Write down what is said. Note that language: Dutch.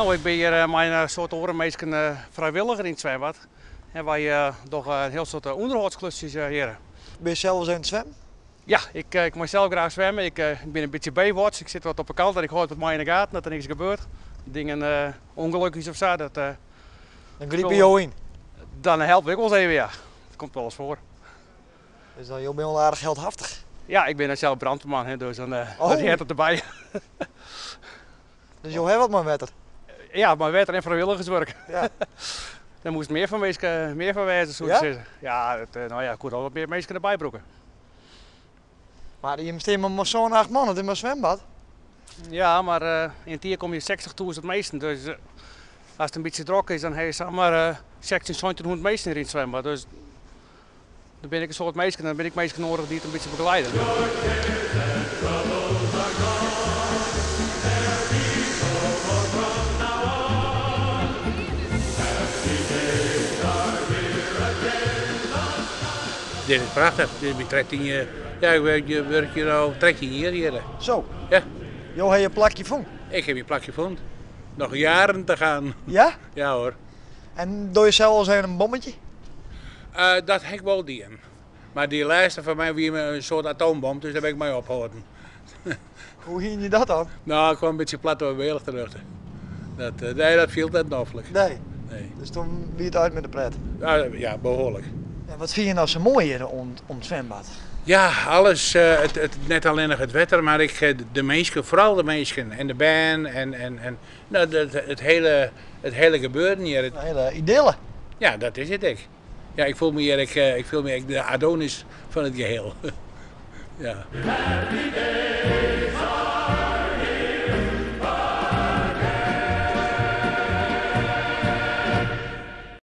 Nou, ik ben hier mijn soort orenmeesken vrijwilliger in het zwembad. En wij doen een heel soort onderhoudsklusjes hier. Ben je zelf eens aan het zwemmen? Ja, ik mag zelf graag zwemmen. Ik ben een beetje baywatch. Ik zit wat op de kant en ik houd met mij in de gaten dat er niks gebeurt. Dingen ongelukjes of zo. Dan griep je jou in. Dan help ik wel eens even, ja. Dat komt wel eens voor. Dus dan ben je wel aardig geldhaftig. Ja, ik ben zelf brandweerman, hè, dus dan dat heet het erbij. Dus je hebt wat maar wetter. Ja, maar wetter en vrijwilligerswerk. Ja. Daar moest meer van wezen, zo te Ja? zeggen. Ja, nou ja, ik kon al wat meer mensen erbij broeken. Maar je steekt maar zo'n 8 mannen in mijn zwembad. Ja, maar in het hier kom je 60.000 meesten. Dus als het een beetje druk is, dan heb je zomaar 1600 meesten in het zwembad. Dus dan ben ik een soort meesten, dan ben ik meesten nodig die het een beetje begeleiden. Dit is prachtig. Dit is 13 jaar. Ja, ik werk hier al 13 jaar hier. Zo. Ja. Jo, heb je een plakje van? Ik heb je plakje gevonden. Nog jaren te gaan. Ja? Ja hoor. En doe je zelf al eens een bommetje? Dat heb ik wel die. Maar die laatste van mij wie een soort atoombom, dus daar ben ik mee opgehouden. Hoe ging je dat dan? Nou, ik kwam een beetje plat door weer terug. Nee, dat viel net noffelijk. Nee. Nee. Dus toen wie het uit met de pret. Ja, behoorlijk. En wat vind je nou zo mooi hier om het zwembad? Ja, alles. Net alleen nog het wetter, maar de mensen, vooral de mensen en de band en nou, het hele gebeuren hier. Een hele idylle. Ja, dat is het ik. Ja, ik voel me hier ik voel me de Adonis van het geheel. Ja.